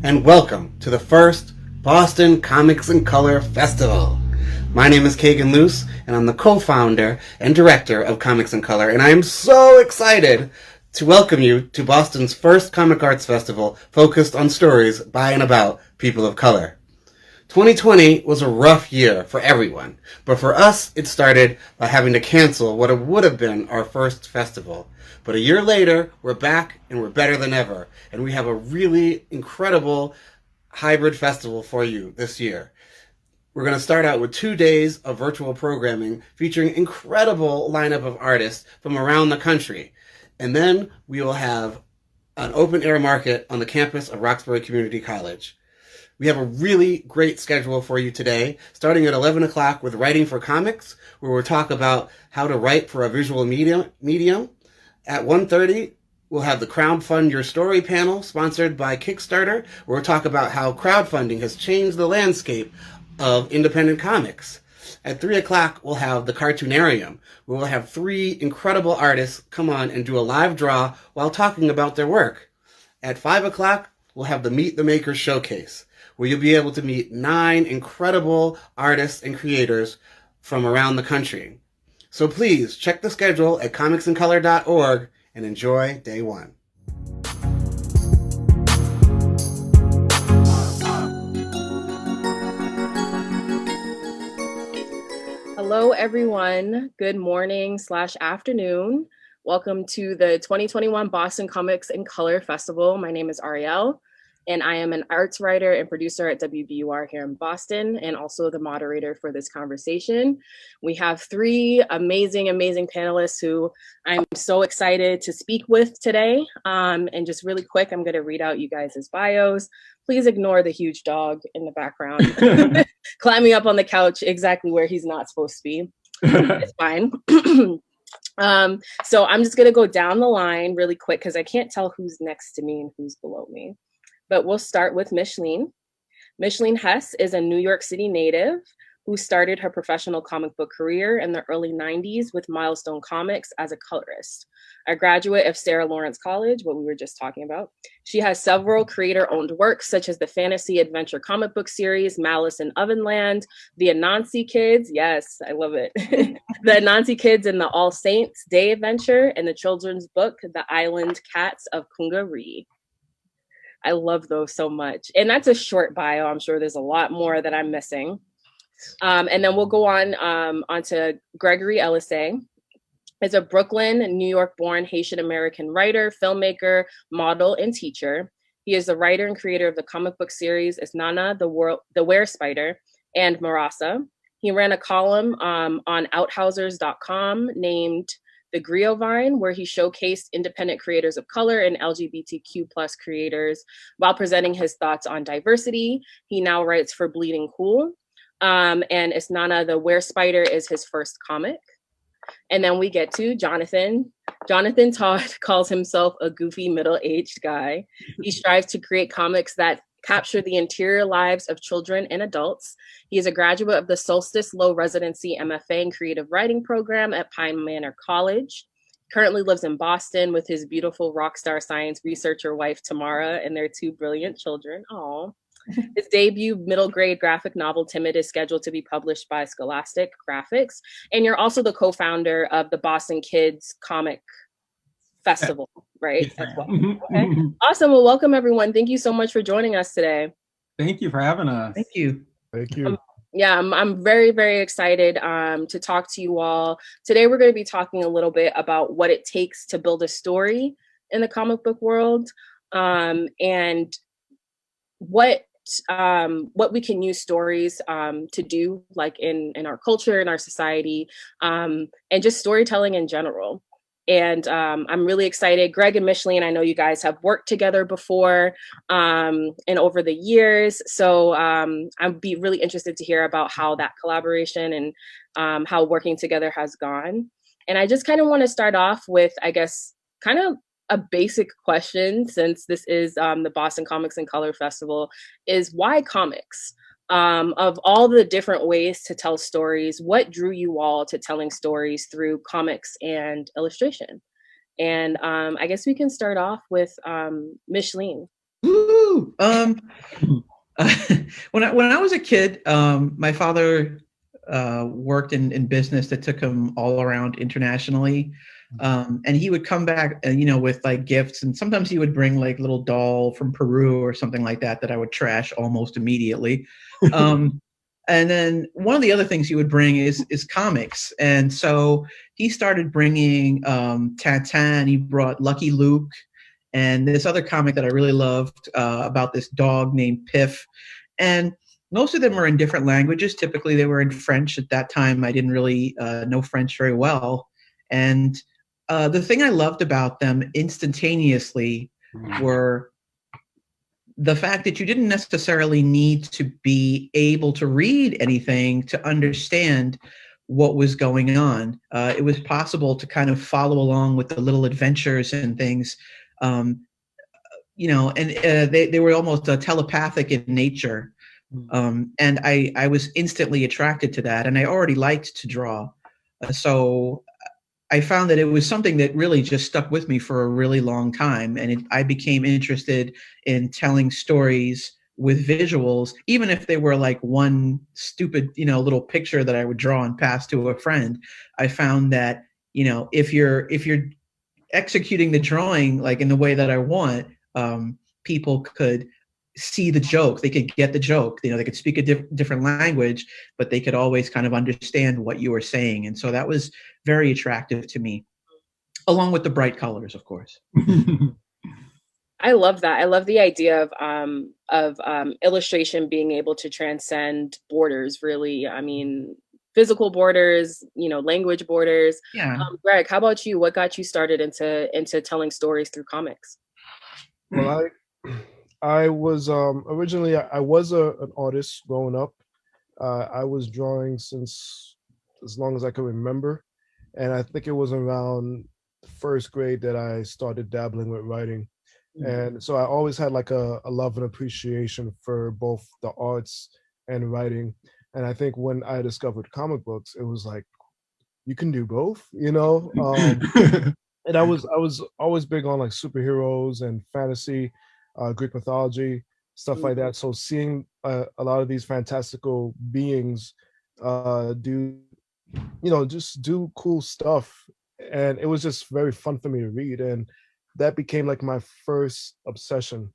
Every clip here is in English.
and welcome to the first Boston Comics in Color Festival. My name is Kagan Luce, and I'm the co-founder and director of Comics in Color, and I am so excited to welcome you to Boston's first comic arts festival focused on stories by and about people of color. 2020 was a rough year for everyone, but for us, it started by having to cancel what would have been our first festival. But a year later, we're back and we're better than ever, and we have a really incredible hybrid festival for you this year. We're going to start out with 2 days of virtual programming featuring incredible lineup of artists from around the country. And then we will have an open air market on the campus of Roxbury Community College. We have a really great schedule for you today, starting at 11 o'clock with Writing for Comics, where we'll talk about how to write for a visual medium. At 1:30, we'll have the Crowdfund Your Story panel, sponsored by Kickstarter, where we'll talk about how crowdfunding has changed the landscape of independent comics. At 3 o'clock, we'll have the Cartoonarium, where we'll have 3 incredible artists come on and do a live draw while talking about their work. At 5 o'clock, we'll have the Meet the Makers Showcase, where you'll be able to meet 9 incredible artists and creators from around the country. So please check the schedule at comicsincolor.org and enjoy day 1. Hello, everyone. Good morning/afternoon. Welcome to the 2021 Boston Comics in Color Festival. My name is Ariel, and I am an arts writer and producer at WBUR here in Boston, and also the moderator for this conversation. We have 3 amazing panelists who I'm so excited to speak with today. And just really quick, I'm going to read out you guys' bios. Please ignore the huge dog in the background climbing up on the couch exactly where he's not supposed to be. It's fine. So I'm just going to go down the line really quick because I can't tell who's next to me and who's below me. But we'll start with Micheline. Micheline Hess is a New York City native who started her professional comic book career in the early 90s with Milestone Comics as a colorist. A graduate of Sarah Lawrence College, what we were just talking about. She has several creator-owned works, such as the fantasy adventure comic book series, Malice in Ovenland, the Anansi Kids, yes, I love it, the Anansi Kids and the All Saints Day Adventure, and the children's book, The Island Cats of Kunga-Ree. I love those so much. And that's a short bio. I'm sure there's a lot more that I'm missing. And then we'll go on onto Gregory Ellisay. Is a Brooklyn, New York-born Haitian-American writer, filmmaker, model, and teacher. He is the writer and creator of the comic book series Isnana, the Were-Spider, and Marasa. He ran a column on Outhousers.com named The Griovine, where he showcased independent creators of color and LGBTQ+ creators while presenting his thoughts on diversity. He now writes for Bleeding Cool. And Isnana, the Were-Spider is his first comic. And then we get to Jonathan. Jonathan Todd calls himself a goofy middle-aged guy. He strives to create comics that capture the interior lives of children and adults. He is a graduate of the Solstice Low Residency MFA in Creative Writing program at Pine Manor College. Currently lives in Boston with his beautiful rock star science researcher wife, Tamara, and their 2 brilliant children. Aww. His debut middle grade graphic novel, Timid, is scheduled to be published by Scholastic Graphics. And you're also the co-founder of the Boston Kids Comic Festival, right? As well. Okay. Awesome. Well, welcome everyone. Thank you so much for joining us today. Thank you for having us. Thank you. Thank you. I'm very excited to talk to you all. Today we're going to be talking a little bit about what it takes to build a story in the comic book world, and what we can use stories to do, like in our culture, in our society, and just storytelling in general. And I'm really excited. Greg and Micheline, I know you guys have worked together before and over the years. So I'd be really interested to hear about how that collaboration and how working together has gone. And I just kind of want to start off with, I guess, kind of a basic question, since this is the Boston Comics in Color Festival, is why comics? Of all the different ways to tell stories, what drew you all to telling stories through comics and illustration? And I guess we can start off with Micheline. Woo! When I was a kid, my father worked in business that took him all around internationally. And he would come back, with like gifts, and sometimes he would bring like little doll from Peru or something like that I would trash almost immediately. And then one of the other things he would bring is comics, and so he started bringing Tintin. He brought Lucky Luke, and this other comic that I really loved about this dog named Piff. And most of them were in different languages. Typically, they were in French. At that time, I didn't really know French very well. And the thing I loved about them instantaneously were the fact that you didn't necessarily need to be able to read anything to understand what was going on. It was possible to kind of follow along with the little adventures and things, and they were almost telepathic in nature. And I was instantly attracted to that, and I already liked to draw. So I found that it was something that really just stuck with me for a really long time. And I became interested in telling stories with visuals, even if they were like one stupid, little picture that I would draw and pass to a friend. I found that, if you're executing the drawing like in the way that I want, people could see the joke. They could get the joke. They could speak a different language, but they could always kind of understand what you were saying. And so that was very attractive to me, along with the bright colors, of course. I love that. I love the idea of illustration being able to transcend borders, really. I mean, physical borders, language borders. Yeah. Greg, how about you? What got you started into telling stories through comics? Well, I was originally I was an artist growing up. I was drawing since as long as I can remember, and I think it was around first grade that I started dabbling with writing. And so I always had like a love and appreciation for both the arts and writing. And I think when I discovered comic books, it was like, you can do both, and I was always big on like superheroes and fantasy, Greek mythology, stuff like that. So seeing a lot of these fantastical beings just do cool stuff, and it was just very fun for me to read, and that became like my first obsession.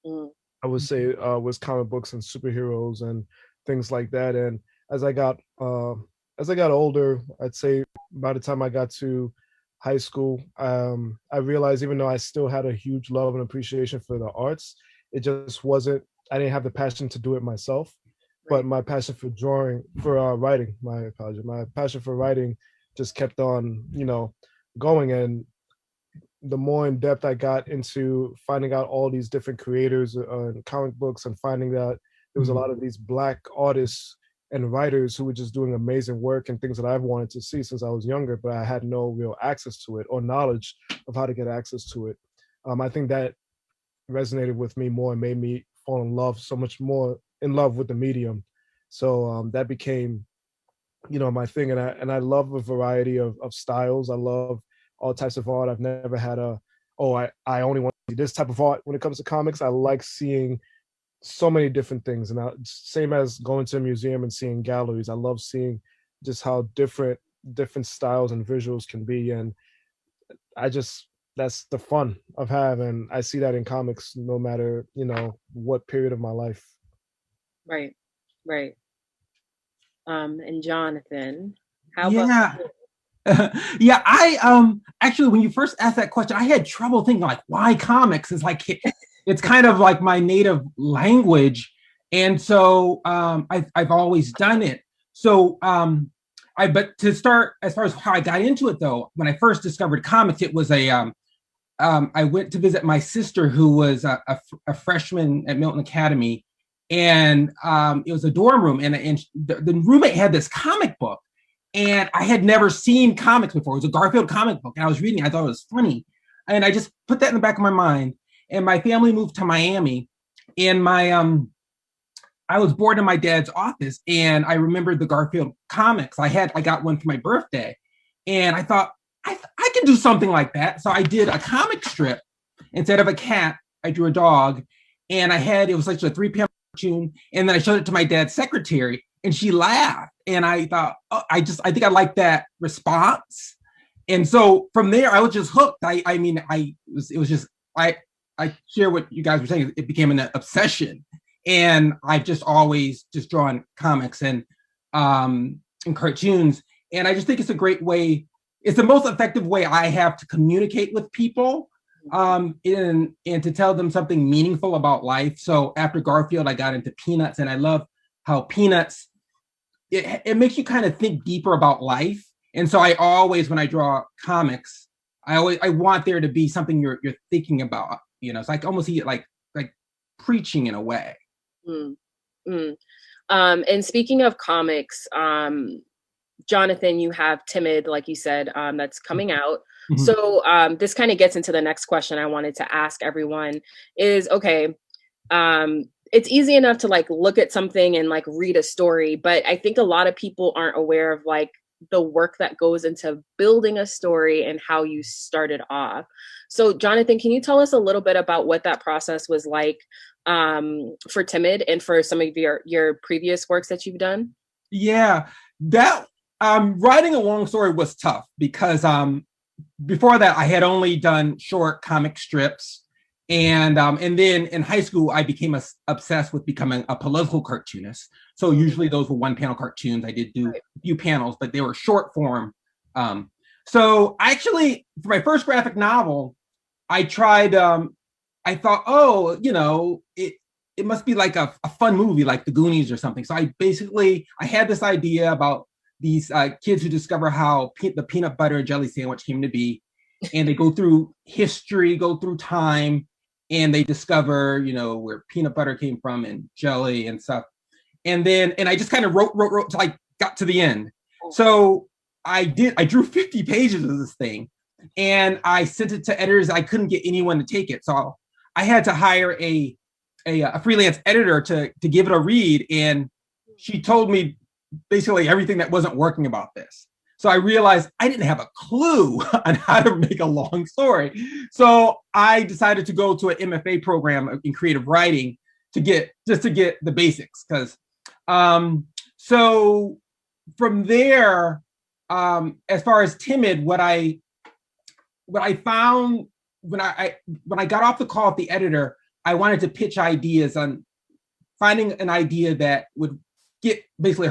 I would say was comic books and superheroes and things like that. And as I got older, I'd say by the time I got to high school, I realized even though I still had a huge love and appreciation for the arts, it just wasn't. I didn't have the passion to do it myself, but my passion for writing. My passion for writing just kept on, going. And the more in depth I got into finding out all these different creators in comic books, and finding that there was a lot of these Black artists and writers who were just doing amazing work and things that I've wanted to see since I was younger, but I had no real access to it or knowledge of how to get access to it. I think that resonated with me more and made me fall in love so much more in love with the medium. So that became, my thing. And I love a variety of styles. I love all types of art. I've never had I only want to see this type of art when it comes to comics. I like seeing so many different things, and same as going to a museum and seeing galleries. I love seeing just how different styles and visuals can be, and that's the fun of having. I see that in comics no matter what period of my life. Right. And Jonathan, how about yeah, I actually, when you first asked that question, I had trouble thinking like, why comics? It's like it's kind of like my native language, and so I've always done it. So but to start, as far as how I got into it though, when I first discovered comics, it was I went to visit my sister who was a freshman at Milton Academy, and it was a dorm room, and the roommate had this comic book. And I had never seen comics before. It was a Garfield comic book, and I was reading. I thought it was funny, and I just put that in the back of my mind. And my family moved to Miami, and I was bored in my dad's office, and I remembered the Garfield comics. I got one for my birthday, and I thought I could do something like that. So I did a comic strip. Instead of a cat, I drew a dog, and it was like a 3 panel cartoon, and then I showed it to my dad's secretary, and she laughed, and I thought, oh, I think I like that response, and so from there I was just hooked. I share what you guys were saying. It became an obsession, and I've just always just drawn comics and cartoons, and I just think it's a great way. It's the most effective way I have to communicate with people, and to tell them something meaningful about life. So after Garfield, I got into Peanuts, and I love how Peanuts, it makes you kind of think deeper about life. And so I always, when I draw comics, I want there to be something you're thinking about. So I almost see it like preaching in a way. And speaking of comics, Jonathan, you have Timid, like you said, that's coming out. Mm-hmm. So this kind of gets into the next question I wanted to ask everyone is, okay, it's easy enough to look at something and read a story, but I think a lot of people aren't aware of the work that goes into building a story and how you started off. So Jonathan, can you tell us a little bit about what that process was like for Timid and for some of your previous works that you've done? Yeah, that writing a long story was tough because before that I had only done short comic strips, and then in high school I became obsessed with becoming a political cartoonist. So usually those were 1-panel cartoons. I did do a few panels, but they were short form. So actually, for my first graphic novel, I tried. I thought, it must be like a fun movie, like The Goonies or something. So I had this idea about these kids who discover how the peanut butter and jelly sandwich came to be, and they go through history, go through time, and they discover, where peanut butter came from and jelly and stuff. And I just kind of wrote till I got to the end. So I drew 50 pages of this thing, and I sent it to editors. I couldn't get anyone to take it. So I had to hire a freelance editor to give it a read. And she told me basically everything that wasn't working about this. So I realized I didn't have a clue on how to make a long story. So I decided to go to an MFA program in creative writing to get the basics. So from there, as far as Timid, what I found when I got off the call with the editor, I wanted to pitch ideas on finding an idea that would get basically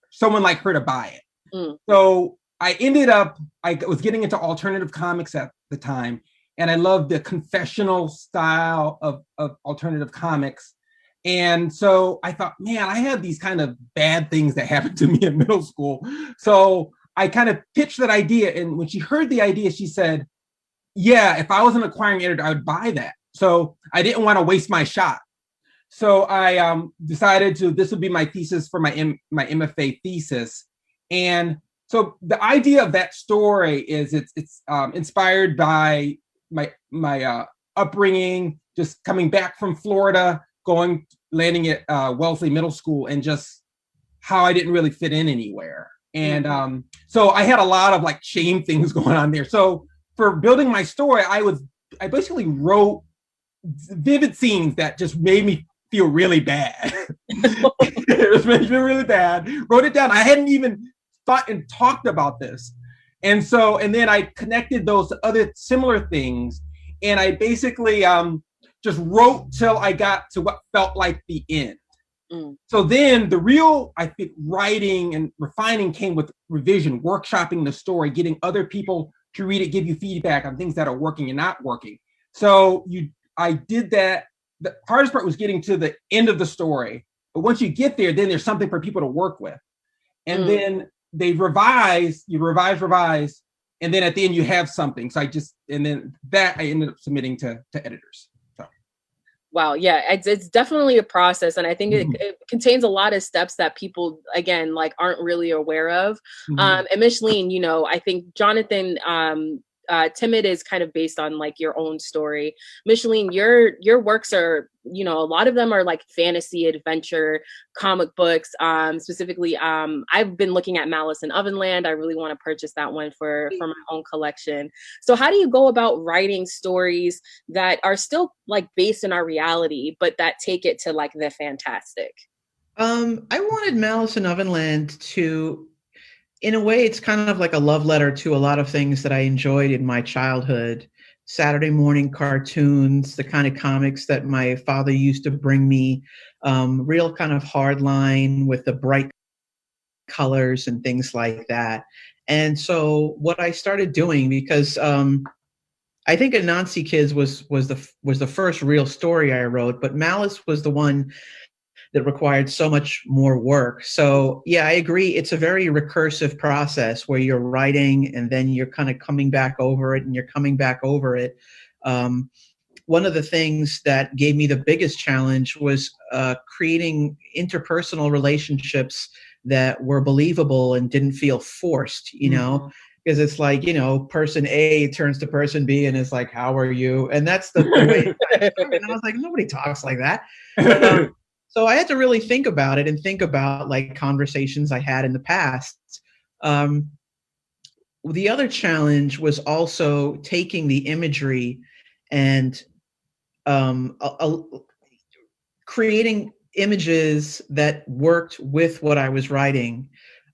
someone like her to buy it. So I was getting into alternative comics at the time, and I loved the confessional style of alternative comics. And so I thought, man, I had these kind of bad things that happened to me in middle school. So I kind of pitched that idea. And when she heard the idea, she said, yeah, if I was an acquiring editor, I would buy that. So I didn't want to waste my shot. So I decided this would be my thesis for my MFA thesis. And so the idea of that story is it's inspired by my upbringing, just coming back from Florida, landing at Wellesley Middle School, and just how I didn't really fit in anywhere. And so I had a lot of shame things going on there. So for building my story, I basically wrote vivid scenes that just made me feel really bad. It was making me really bad. Wrote it down. I hadn't even thought and talked about this. And then I connected those to other similar things. And I basically just wrote till I got to what felt like the end. So then the real, I think, writing and refining came with revision, workshopping the story, getting other people to read it, give you feedback on things that are working and not working. So I did that. The hardest part was getting to the end of the story. But once you get there, then there's something for people to work with. And then they you revise, and then at the end you have something. So I ended up submitting to editors. So. Wow, yeah, it's definitely a process, and I think it contains a lot of steps that people, again, aren't really aware of. And Micheline, I think Jonathan Timid is kind of based on like your own story. Micheline, your works are, you know, a lot of them are like fantasy, adventure, comic books. Specifically, I've been looking at Malice in Ovenland. I really want to purchase that one for my own collection. So how do you go about writing stories that are still like based in our reality, but that take it to like the fantastic? I wanted Malice in Ovenland to, in a way, it's kind of like a love letter to a lot of things that I enjoyed in my childhood. Saturday morning cartoons, the kind of comics that my father used to bring me, real kind of hard line with the bright colors and things like that. And so what I started doing, because I think Anansi Kids was the first real story I wrote, but Malice was the one that required so much more work. So yeah, I agree. It's a very recursive process where you're writing and then you're kind of coming back over it and you're coming back over it. One of the things that gave me the biggest challenge was creating interpersonal relationships that were believable and didn't feel forced, you know, because it's like, you know, person A turns to person B and is like, how are you? And that's the way. And I was like, nobody talks like that. So I had to really think about it and think about like conversations I had in the past. The other challenge was also taking the imagery and creating images that worked with what I was writing.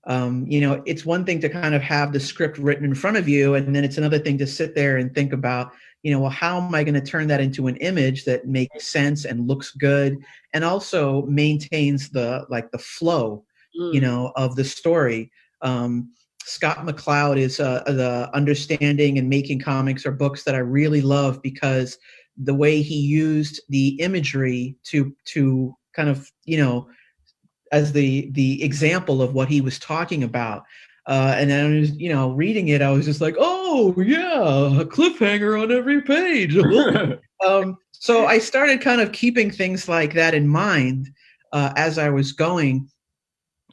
You know, it's one thing to kind of have the script written in front of you, and then it's another thing to sit there and think about, you know, well, how am I going to turn that into an image that makes sense and looks good and also maintains the flow, you know, of the story. Scott McCloud is the Understanding and Making Comics are books that I really love because the way he used the imagery to kind of, you know, as the example of what he was talking about. And then I was, you know, reading it, I was just like, oh yeah, a cliffhanger on every page. So I started kind of keeping things like that in mind as I was going.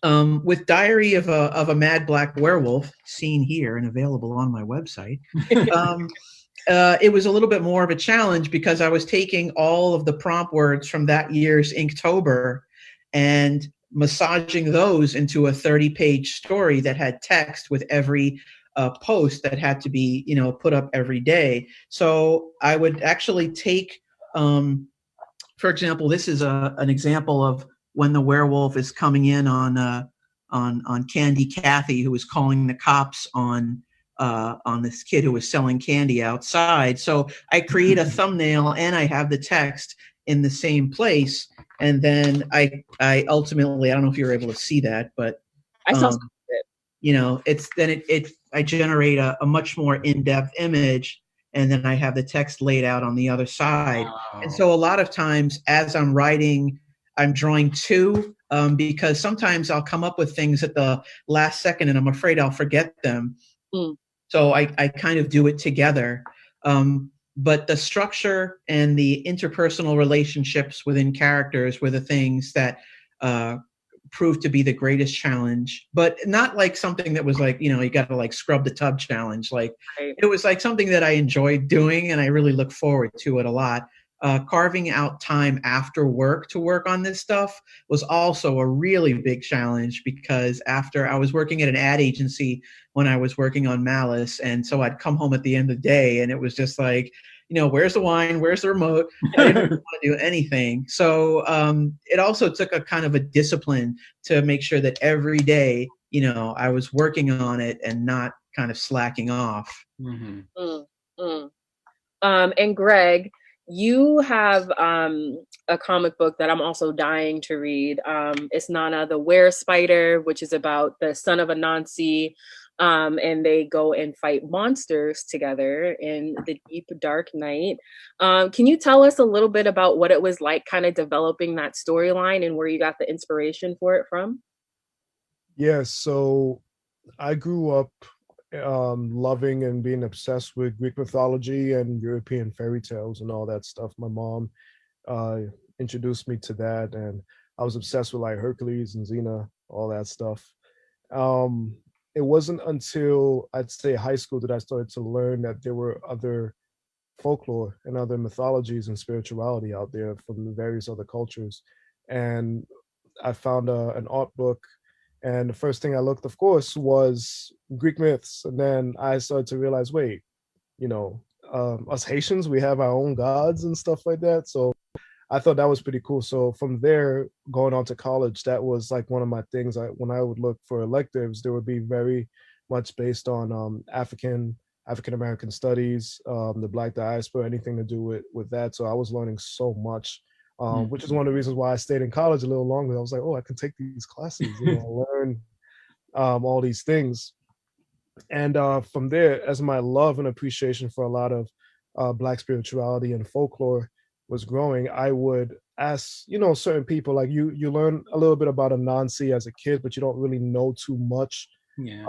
With Diary of a Mad Black Werewolf, seen here and available on my website, it was a little bit more of a challenge because I was taking all of the prompt words from that year's Inktober and massaging those into a 30-page story that had text with every post that had to be, you know, put up every day. So I would actually take, for example, this is an example of when the werewolf is coming in on Candy Cathy, who is calling the cops on this kid who was selling candy outside. So I create a thumbnail and I have the text in the same place. And then I ultimately, I don't know if you're able to see that, but I saw some of it. You know, I generate a much more in-depth image, and then I have the text laid out on the other side. Wow. And so a lot of times as I'm writing, I'm drawing two, because sometimes I'll come up with things at the last second and I'm afraid I'll forget them. So I kind of do it together. But the structure and the interpersonal relationships within characters were the things that proved to be the greatest challenge, but not like something that was like, you know, you got to like scrub the tub challenge. Like it was like something that I enjoyed doing and I really look forward to it a lot. Carving out time after work to work on this stuff was also a really big challenge because after I was working at an ad agency when I was working on Malice, and so I'd come home at the end of the day and it was just like, you know, where's the wine? Where's the remote? I didn't want to do anything. So it also took a kind of a discipline to make sure that every day, you know, I was working on it and not kind of slacking off. And Greg, you have a comic book that I'm also dying to read. It's Nana the Were Spider, which is about the son of Anansi, and they go and fight monsters together in the deep, dark night. Can you tell us a little bit about what it was like kind of developing that storyline and where you got the inspiration for it from? Yeah, so I grew up loving and being obsessed with Greek mythology and European fairy tales and all that stuff. My mom introduced me to that, and I was obsessed with like Hercules and Xena, all that stuff. it wasn't until I'd say high school that I started to learn that there were other folklore and other mythologies and spirituality out there from the various other cultures. And I found an art book, and the first thing I looked, of course, was Greek myths. And then I started to realize, wait, you know, us Haitians, we have our own gods and stuff like that. So I thought that was pretty cool. So from there, going on to college, that was like one of my things. When I would look for electives, there would be very much based on African American studies, the Black diaspora, anything to do with that. So I was learning so much, which is one of the reasons why I stayed in college a little longer. I was like, oh, I can take these classes, learn all these things. And from there, as my love and appreciation for a lot of Black spirituality and folklore was growing, I would ask, certain people, like you learn a little bit about Anansi as a kid, but you don't really know too much. Yeah.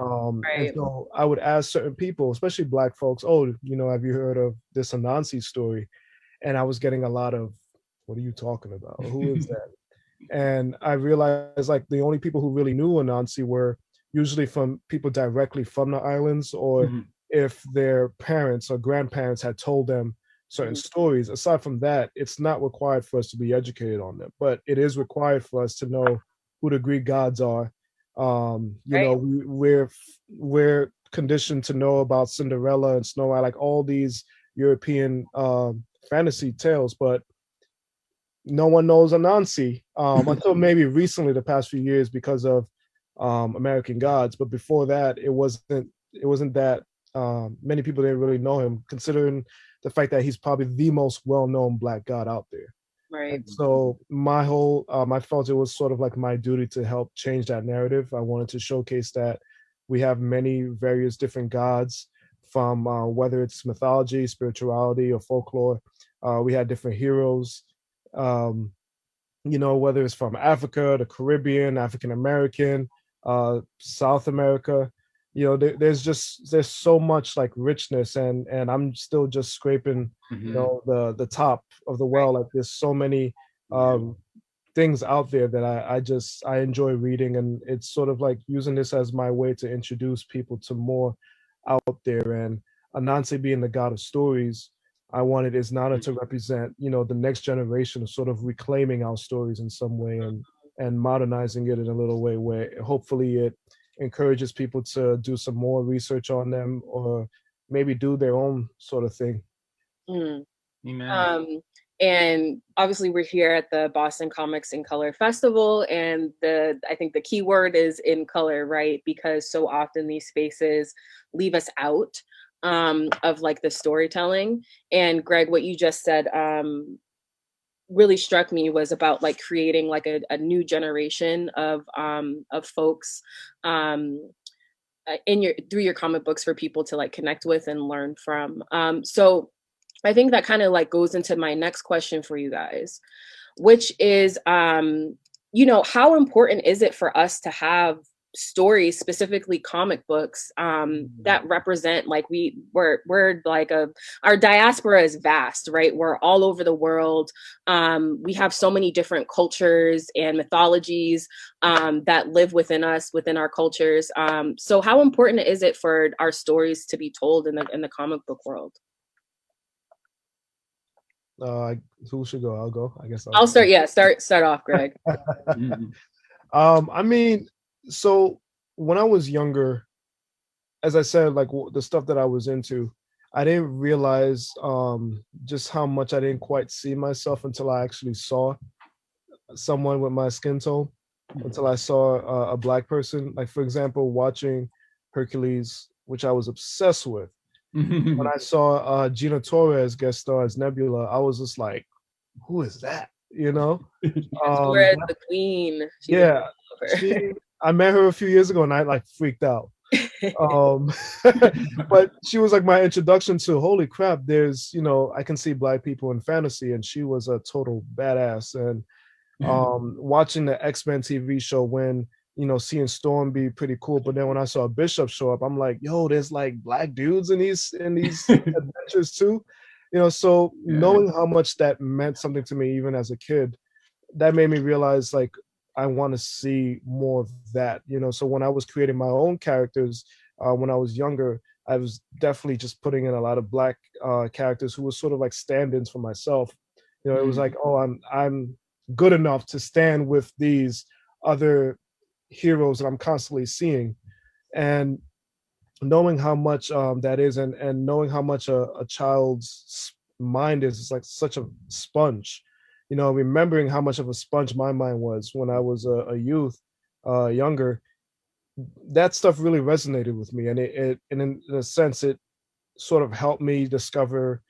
And so I would ask certain people, especially Black folks, oh, have you heard of this Anansi story? And I was getting a lot of, what are you talking about? Who is that? And I realized like the only people who really knew Anansi were usually from people directly from the islands, or if their parents or grandparents had told them certain stories. Aside from that, it's not required for us to be educated on them, but it is required for us to know who the Greek gods are. We're conditioned to know about Cinderella and Snow White, like all these European fantasy tales, but no one knows Anansi until maybe recently, the past few years, because of American Gods. But before that, it wasn't that many people didn't really know him, considering the fact that he's probably the most well-known Black god out there. Right. And so my whole, I felt it was sort of like my duty to help change that narrative. I wanted to showcase that we have many various different gods, from whether it's mythology, spirituality, or folklore. We had different heroes, whether it's from Africa, the Caribbean, African American, South America. There's so much like richness, and I'm still just scraping the top of the well. Like there's so many things out there that I enjoy reading, and it's sort of like using this as my way to introduce people to more out there. And Anansi being the god of stories, I wanted Isnana to represent the next generation of sort of reclaiming our stories in some way, and modernizing it in a little way where hopefully it encourages people to do some more research on them, or maybe do their own sort of thing. Amen. And obviously we're here at the Boston Comics in Color Festival, and I think the key word is in color, right? Because so often these spaces leave us out of like the storytelling. And Greg, what you just said really struck me was about like creating like a new generation of folks through your comic books for people to like connect with and learn from. So I think that kind of like goes into my next question for you guys, which is, how important is it for us to have stories, specifically comic books, that represent like we're like our diaspora is vast, right? We're all over the world. We have so many different cultures and mythologies that live within us, within our cultures. So how important is it for our stories to be told in the comic book world? Who should go? I'll go. I guess I'll start. Yeah, start off, Greg. I mean, so when I was younger, as I said, like the stuff that I was into, I didn't realize just how much I didn't quite see myself until I actually saw someone with my skin tone, until I saw a Black person. Like, for example, watching Hercules, which I was obsessed with. When I saw Gina Torres guest star as Nebula, I was just like, who is that? Torres, the queen. I met her a few years ago and I like freaked out. But she was like my introduction to, holy crap, there's, I can see Black people in fantasy, and she was a total badass. And watching the X-Men TV show, when seeing Storm be pretty cool, but then when I saw Bishop show up, I'm like, yo, there's like Black dudes in these adventures too. So knowing how much that meant something to me even as a kid, that made me realize like I want to see more of that, you know. So when I was creating my own characters, when I was younger, I was definitely just putting in a lot of Black characters who were sort of like stand-ins for myself. You know, it was like, oh, I'm good enough to stand with these other heroes that I'm constantly seeing, and knowing how much that is, and knowing how much a child's mind is, it's like such a sponge. You know, remembering how much of a sponge my mind was when I was a youth, younger, that stuff really resonated with me, and it and in a sense, it sort of helped me discover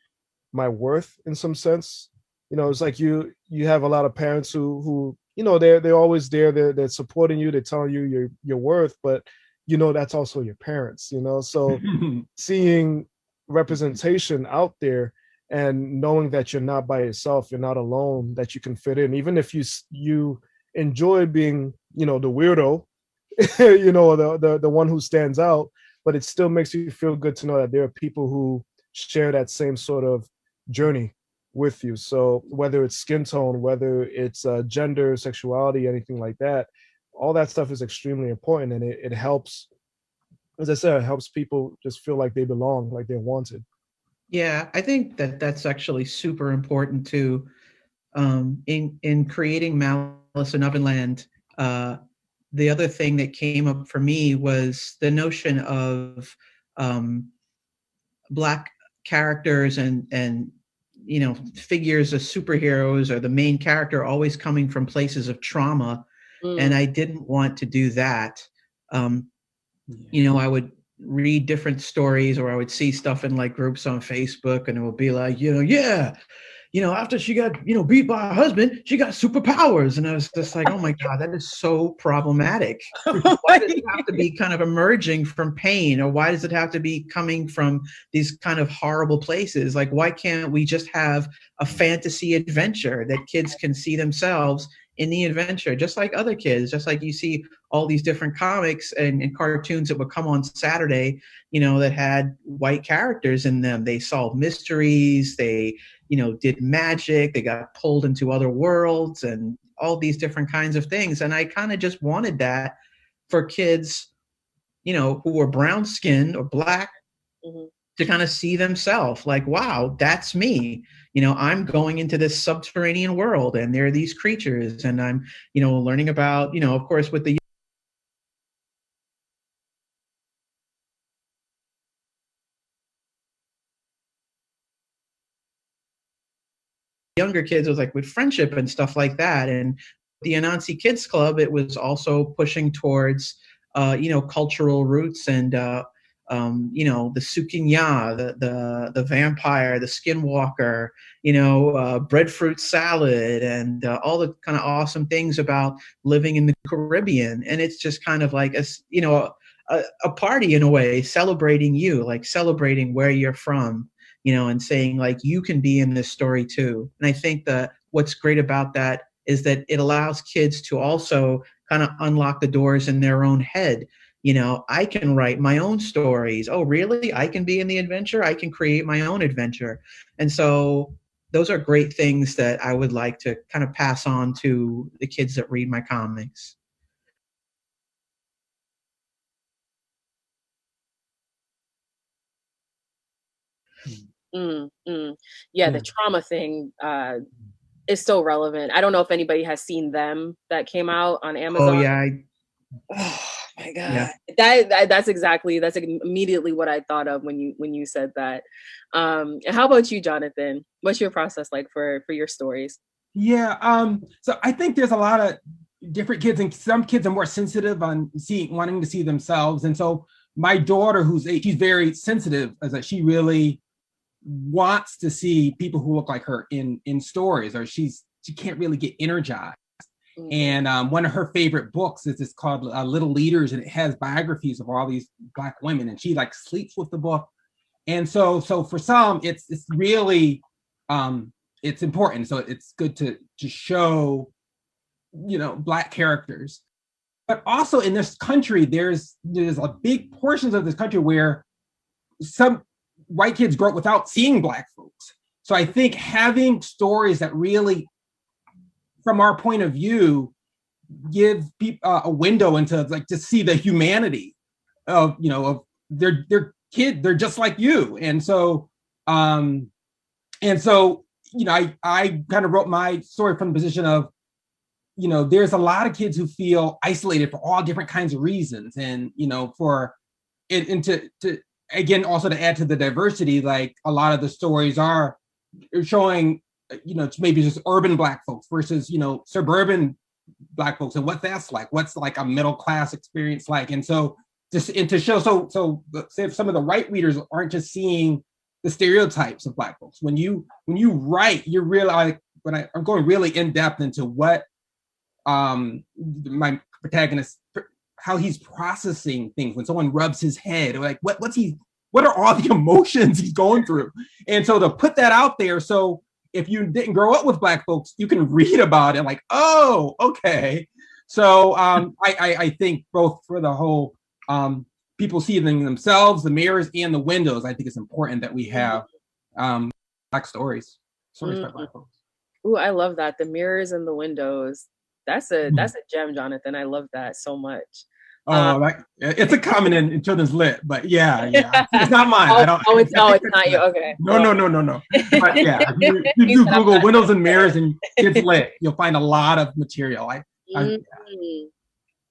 my worth in some sense. You know, it's like you have a lot of parents who you know, they're always there, they're supporting you, they're telling you your worth, but you know that's also your parents, you know. So seeing representation out there and knowing that you're not by yourself, you're not alone, that you can fit in, even if you enjoy being, you know, the weirdo, you know, the one who stands out, but it still makes you feel good to know that there are people who share that same sort of journey with you. So whether it's skin tone, whether it's gender, sexuality, anything like that, all that stuff is extremely important, and it helps, as I said, it helps people just feel like they belong, like they're wanted. Yeah, I think that that's actually super important too. In creating Malice in Ovenland, the other thing that came up for me was the notion of Black characters and you know, figures of superheroes or the main character always coming from places of trauma, and I didn't want to do that. You know, I would read different stories, or I would see stuff in like groups on Facebook, and it would be like, you know, yeah, you know, after she got, you know, beat by her husband, she got superpowers. And I was just like, oh my God, that is so problematic. Why does it have to be kind of emerging from pain? Or why does it have to be coming from these kind of horrible places? Like, why can't we just have a fantasy adventure that kids can see themselves in the adventure, just like other kids, just like you see all these different comics and cartoons that would come on Saturday, you know, that had white characters in them. They solved mysteries, they, you know, did magic, they got pulled into other worlds and all these different kinds of things. And I kind of just wanted that for kids, you know, who were brown skinned or Black, to kind of see themselves like, wow, that's me. You know, I'm going into this subterranean world and there are these creatures, and I'm, you know, learning about, you know, of course, with the younger kids, it was like with friendship and stuff like that. And the Anansi Kids Club, it was also pushing towards, you know, cultural roots and, you know, the Sukinya, the vampire, the skinwalker, you know, breadfruit salad, and all the kind of awesome things about living in the Caribbean. And it's just kind of like, a, you know, a party in a way, celebrating you, like celebrating where you're from, you know, and saying like, you can be in this story too. And I think that what's great about that is that it allows kids to also kind of unlock the doors in their own head. You know, I can write my own stories. Oh, really? I can be in the adventure. I can create my own adventure. And so those are great things that I would like to kind of pass on to the kids that read my comics. Yeah, the trauma thing is so relevant. I don't know if anybody has seen Them, that came out on Amazon. Oh yeah. Oh my God. Yeah. That's immediately what I thought of when you said that. And how about you, Jonathan? What's your process like for your stories? Yeah. So I think there's a lot of different kids, and some kids are more sensitive on wanting to see themselves. And so my daughter, who's 8, she's very sensitive, as that she really wants to see people who look like her in stories, or she can't really get energized. And one of her favorite books is this called Little Leaders, and it has biographies of all these Black women, and she like sleeps with the book. And so for some, it's really it's important. So it's good to show, you know, Black characters. But also in this country, there's a big portions of this country where some white kids grow up without seeing Black folks. So I think having stories that really, from our point of view, give people a window into like to see the humanity of of their kid. They're just like you, and so I kind of wrote my story from the position of, there's a lot of kids who feel isolated for all different kinds of reasons, and for it, and to again also to add to the diversity, like a lot of the stories are showing maybe just urban Black folks versus suburban Black folks, and what that's like, what's like a middle class experience like. And so just and to show say if some of the white readers aren't just seeing the stereotypes of Black folks, when you write, you realize, I'm going really in depth into what my protagonist, how he's processing things when someone rubs his head, or like what are all the emotions he's going through. And so to put that out there, so if you didn't grow up with Black folks, you can read about it like, oh, okay. So I think both for the whole people seeing themselves, the mirrors and the windows, I think it's important that we have Black stories by Black folks. Ooh, I love that. The mirrors and the windows. That's a gem, Jonathan. I love that so much. Oh, it's a common in children's lit, but yeah, it's not mine. It's not you. Okay. No. But yeah, if you Google windows and mirrors and kids lit, you'll find a lot of material.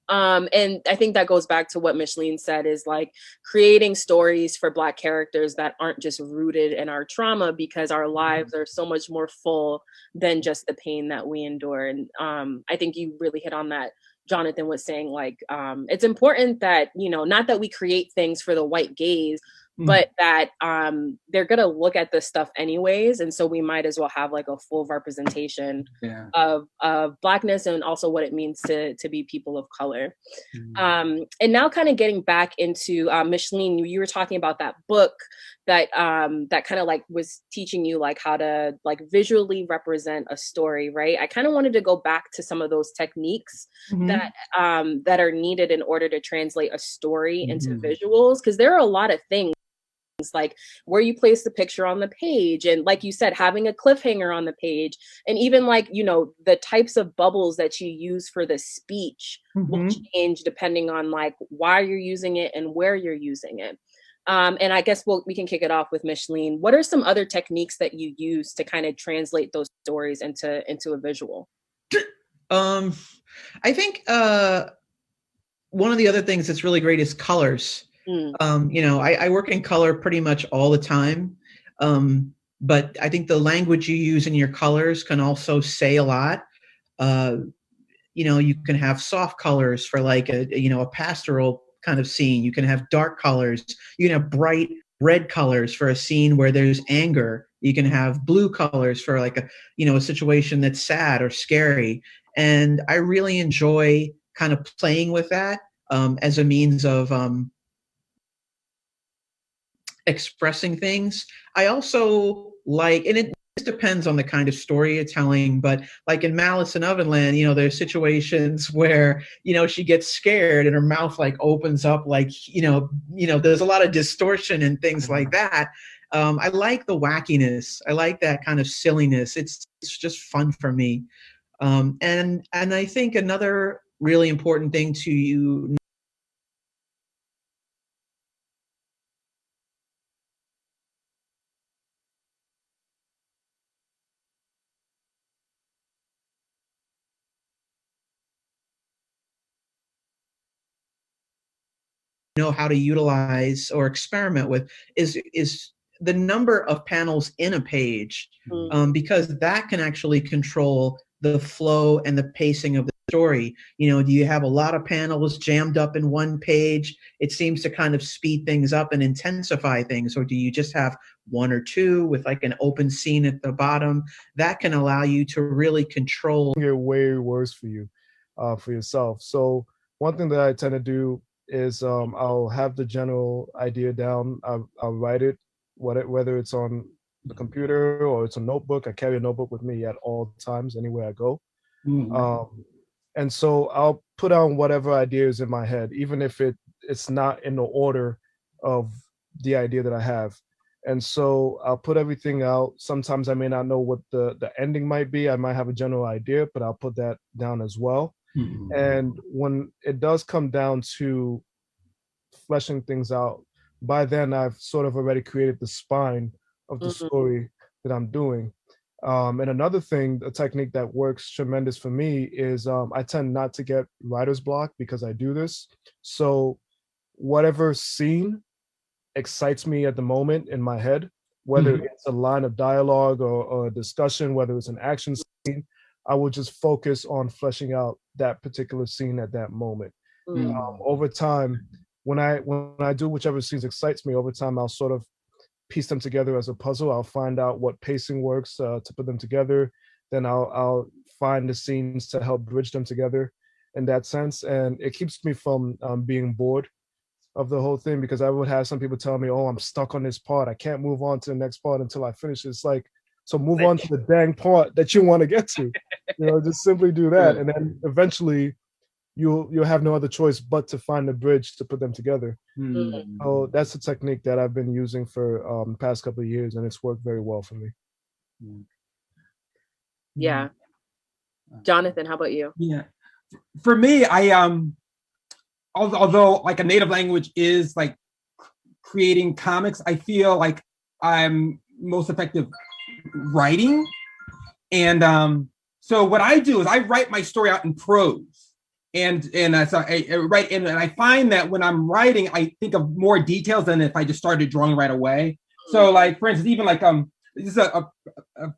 And I think that goes back to what Micheline said, is like creating stories for Black characters that aren't just rooted in our trauma, because our lives are so much more full than just the pain that we endure. And I think you really hit on that. Jonathan was saying, like, it's important that, not that we create things for the white gaze, but that they're going to look at this stuff anyways. And so we might as well have like a full representation of Blackness, and also what it means to be people of color. And now kind of getting back into Micheline, you were talking about that book that kind of like was teaching you like how to like visually represent a story, right? I kind of wanted to go back to some of those techniques that are needed in order to translate a story into visuals, because there are a lot of things, like where you place the picture on the page, and like you said, having a cliffhanger on the page, and even like the types of bubbles that you use for the speech will change depending on like why you're using it and where you're using it. And I guess we can kick it off with Micheline. What are some other techniques that you use to kind of translate those stories into a visual? I think one of the other things that's really great is colors. I work in color pretty much all the time. But I think the language you use in your colors can also say a lot. You can have soft colors for like a pastoral kind of scene. You can have dark colors. You can have bright red colors for a scene where there's anger. You can have blue colors for like a situation that's sad or scary. And I really enjoy kind of playing with that as a means of expressing things. I also like, and it depends on the kind of story you're telling, but like in Malice in Ovenland, there's situations where, she gets scared and her mouth like opens up, like, there's a lot of distortion and things like that. I like the wackiness. I like that kind of silliness. It's just fun for me. And I think another really important thing to know how to utilize or experiment with is the number of panels in a page, because that can actually control the flow and the pacing of the story. Do you have a lot of panels jammed up in one page? It seems to kind of speed things up and intensify things. Or do you just have one or two with like an open scene at the bottom? That can allow you to really control. It way worse for you, for yourself. So one thing that I tend to do is I'll have the general idea down. I'll write it, whether it's on the computer or it's a notebook. I carry a notebook with me at all times, anywhere I go. And so I'll put on whatever idea is in my head, even if it's not in the order of the idea that I have. And so I'll put everything out. Sometimes I may not know what the ending might be. I might have a general idea, but I'll put that down as well. And when it does come down to fleshing things out, by then I've sort of already created the spine of the story that I'm doing. And another thing, a technique that works tremendous for me is I tend not to get writer's block because I do this. So whatever scene excites me at the moment in my head, whether it's a line of dialogue or a discussion, whether it's an action scene, I will just focus on fleshing out that particular scene at that moment. Over time, when I do whichever scenes excites me, over time I'll sort of piece them together as a puzzle. I'll find out what pacing works to put them together. Then I'll find the scenes to help bridge them together in that sense. And it keeps me from being bored of the whole thing, because I would have some people tell me, oh, I'm stuck on this part. I can't move on to the next part until I finish. It's like, so move on to the dang part that you want to get to. Just simply do that. And then eventually you'll have no other choice but to find the bridge to put them together. So that's a technique that I've been using for the past couple of years, and it's worked very well for me. Yeah. Jonathan, how about you? Yeah. For me, I although like a native language is like creating comics, I feel like I'm most effective writing. And so what I do is I write my story out in prose. And so I write in, and I find that when I'm writing, I think of more details than if I just started drawing right away. So like, for instance, even like this is a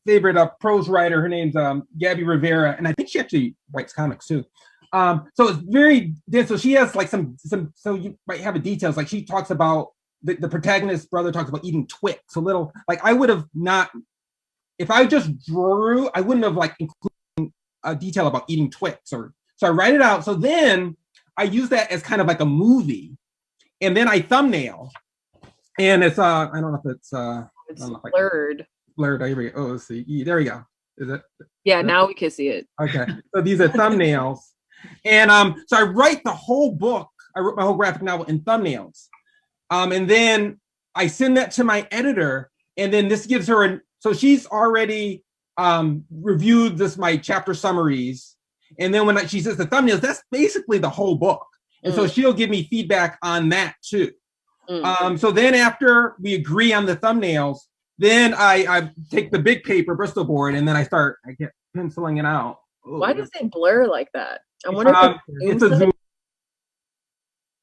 favorite prose writer. Her name's Gabby Rivera, and I think she actually writes comics too. So it's very dense. So she has like some. So you might have a details. Like she talks about the protagonist's brother talks about eating Twix. A little like I would have not, if I just drew, I wouldn't have like included a detail about eating Twix or. So I write it out. So then I use that as kind of like a movie, and then I thumbnail, and it's I don't know if it's blurred. Blurred. Here we go. Oh, let's see. There we go. Is it? Yeah. Now we can see it. Okay. So these are thumbnails, and so I write the whole book. I wrote my whole graphic novel in thumbnails, and then I send that to my editor, and then this gives her so she's already reviewed my chapter summaries. And then when she says the thumbnails, that's basically the whole book. And so she'll give me feedback on that too. So then after we agree on the thumbnails, then I take the big paper Bristol board, and then I get penciling it out. Why does it blur like that? I wonder if it's a zoom.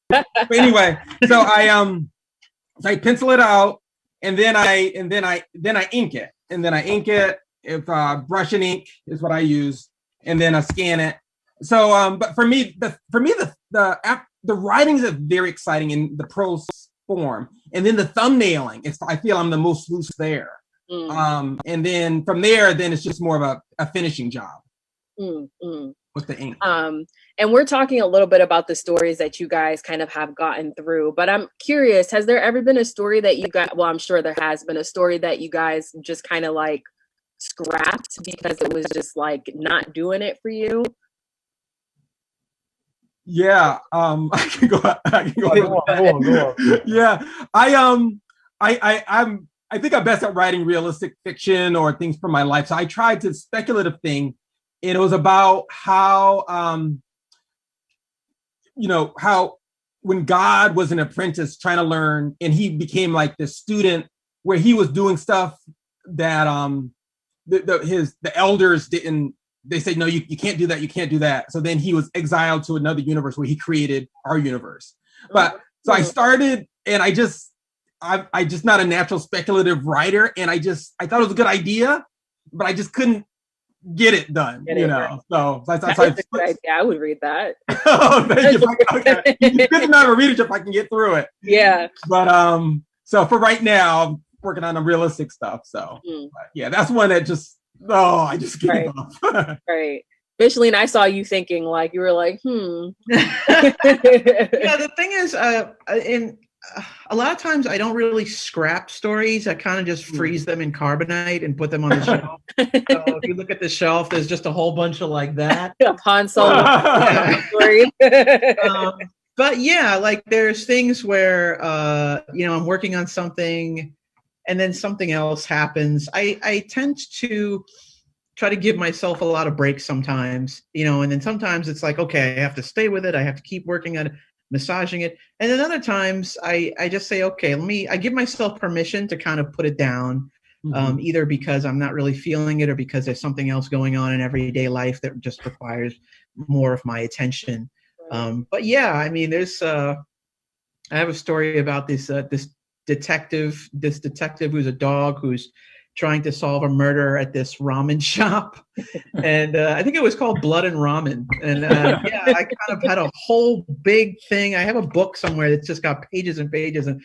But anyway, so I pencil it out, and then I ink it. And then I ink it. If brush and ink is what I use. And then I scan it. So, but for me, the writing is very exciting in the prose form, and then the thumbnailing. I feel I'm the most loose there. And then from there, then it's just more of a finishing job with the ink. And we're talking a little bit about the stories that you guys kind of have gotten through, but I'm curious: has there ever been a story that you got? Well, I'm sure there has been a story that you guys just kind of like scrapped because it was just like not doing it for you. Yeah, I can go. Go on. Yeah, I think I'm best at writing realistic fiction or things from my life. So I tried to speculative thing, and it was about how how when God was an apprentice trying to learn, and he became like this student where he was doing stuff that the elders didn't. They said, no, you can't do that. You can't do that. So then he was exiled to another universe where he created our universe. But so I started, and I just not a natural speculative writer, and I thought it was a good idea, but I just couldn't get it done. Right. So I would read that. Oh, thank you. Okay. You couldn't have a readership if I can get through it. Yeah. But so for right now, I'm working on the realistic stuff. So but yeah, that's one that I just gave up. Right. Micheline, I saw you thinking like you were like, Yeah, the thing is, a lot of times I don't really scrap stories. I kind of just freeze them in carbonite and put them on the shelf. So if you look at the shelf, there's just a whole bunch of like that. Han Solo story. But yeah, like there's things where I'm working on something and then something else happens. I tend to try to give myself a lot of breaks sometimes, and then sometimes it's like, okay, I have to stay with it. I have to keep working on it, massaging it. And then other times I just say, okay, I give myself permission to kind of put it down, either because I'm not really feeling it or because there's something else going on in everyday life that just requires more of my attention. But yeah, I mean, I have a story about this detective who's a dog who's trying to solve a murder at this ramen shop. And I think it was called Blood and Ramen. And yeah, I kind of had a whole big thing. I have a book somewhere that's just got pages and pages. And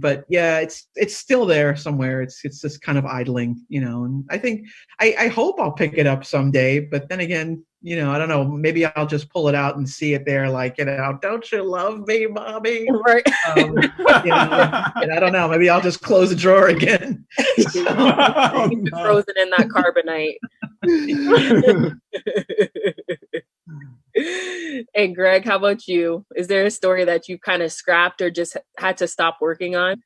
but yeah, it's still there somewhere. It's just kind of idling, and I think I hope I'll pick it up someday. But then again, I don't know, maybe I'll just pull it out and see it there, like, don't you love me, mommy? Right. And I don't know, maybe I'll just close the drawer again. Frozen in that carbonite. And Greg, how about you? Is there a story that you kind of scrapped or just had to stop working on?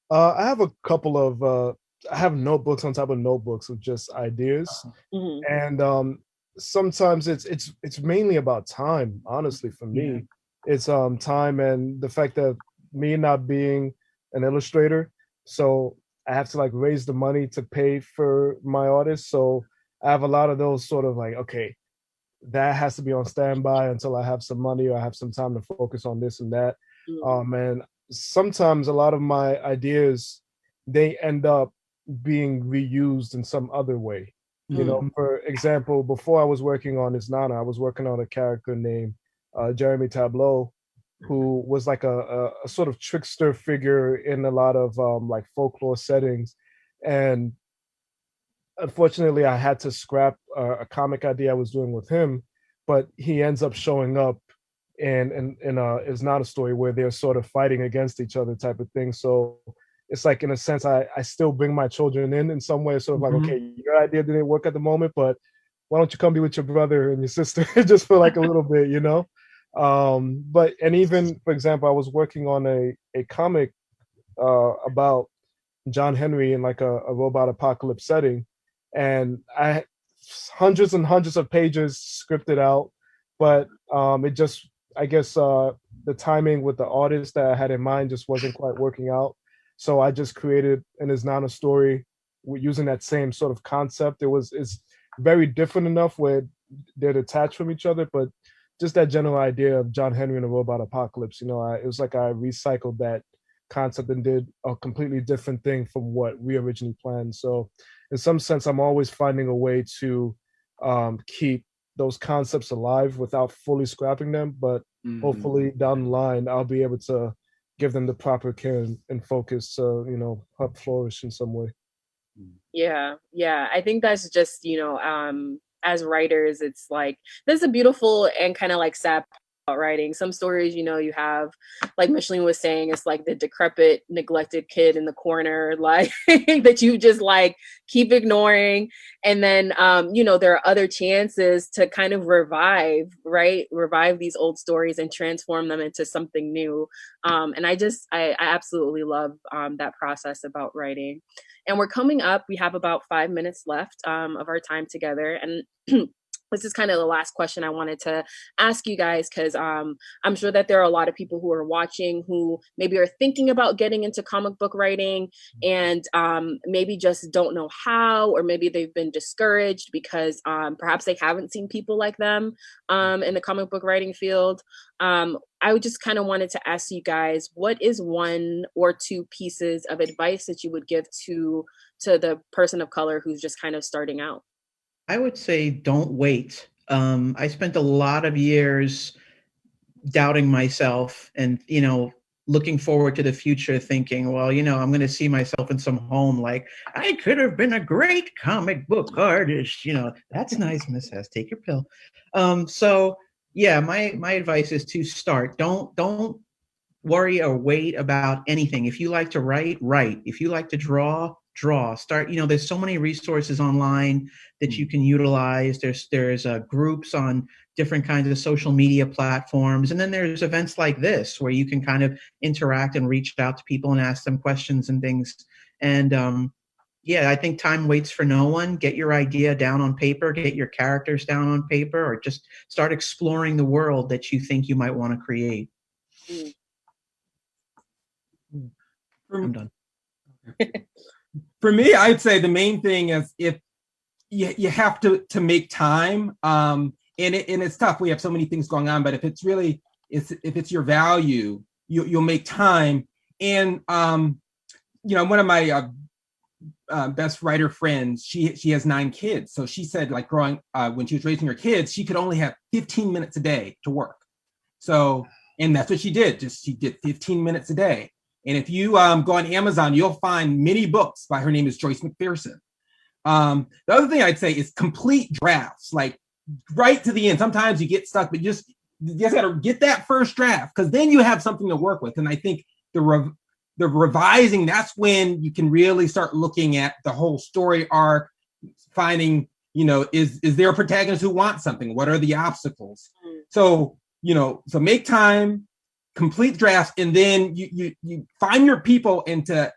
I have a couple of I have notebooks on top of notebooks of just ideas, and sometimes it's mainly about time. Honestly, for me, it's time and the fact that me not being an illustrator, so I have to like raise the money to pay for my artists. So I have a lot of those sort of like, okay, that has to be on standby until I have some money or I have some time to focus on this and that. And sometimes a lot of my ideas, they end up being reused in some other way. For example, before I was working on Isnana, I was working on a character named Jeremy Tableau, who was like a sort of trickster figure in a lot of like folklore settings. And unfortunately, I had to scrap a comic idea I was doing with him, but he ends up showing up in It's Not a Story where they're sort of fighting against each other type of thing. So it's like, in a sense, I still bring my children in some way, sort of like, okay, your idea didn't work at the moment, but why don't you come be with your brother and your sister just for like a little bit, But, and even, for example, I was working on a comic about John Henry in like a robot apocalypse setting. And I hundreds and hundreds of pages scripted out, but it just, I guess the timing with the artist that I had in mind just wasn't quite working out. So I just created an Is Not a Story using that same sort of concept. It's very different enough where they're detached from each other, but just that general idea of John Henry and a robot apocalypse, it was like I recycled that concept and did a completely different thing from what we originally planned. So in some sense, I'm always finding a way to keep those concepts alive without fully scrapping them, but hopefully down the line, I'll be able to give them the proper care and focus to, help flourish in some way. Yeah. I think that's just, as writers, it's like, there's a beautiful and kind of like sad about writing. Some stories, you have, like Micheline was saying, it's like the decrepit, neglected kid in the corner, like that you just like keep ignoring. And then, there are other chances to kind of revive these old stories and transform them into something new. And I absolutely love that process about writing. And we're coming up, we have about 5 minutes left of our time together. And this is kind of the last question I wanted to ask you guys, because I'm sure that there are a lot of people who are watching who maybe are thinking about getting into comic book writing and maybe just don't know how, or maybe they've been discouraged because perhaps they haven't seen people like them in the comic book writing field. I would just kind of wanted to ask you guys, what is one or two pieces of advice that you would give to the person of color who's just kind of starting out? I would say don't wait. I spent a lot of years doubting myself and, looking forward to the future thinking, well, I'm going to see myself in some home like, I could have been a great comic book artist. That's nice, Miss Hess, take your pill. So yeah, my advice is to start. Don't worry or wait about anything. If you like to write. If you like to draw. Start. There's so many resources online that you can utilize. There's groups on different kinds of social media platforms, and then there's events like this where you can kind of interact and reach out to people and ask them questions and things. And Yeah, I think time waits for no one. Get your idea down on paper, get your characters down on paper, or just start exploring the world that you think you might want to create. Mm. I'm done. For me, I'd say the main thing is if you have to make time, and it's tough. We have so many things going on, but if it's really if it's your value, you'll make time. And one of my best writer friends, she has 9 kids, so she said like growing when she was raising her kids, she could only have 15 minutes a day to work. So, and that's what she did. She did 15 minutes a day. And if you go on Amazon, you'll find many books by her name is Joyce McPherson. The other thing I'd say is complete drafts, like right to the end. Sometimes you get stuck, but you just got to get that first draft, because then you have something to work with. And I think the revising, that's when you can really start looking at the whole story arc, finding, is there a protagonist who wants something? What are the obstacles? So, so make time, complete drafts, and then you find your people to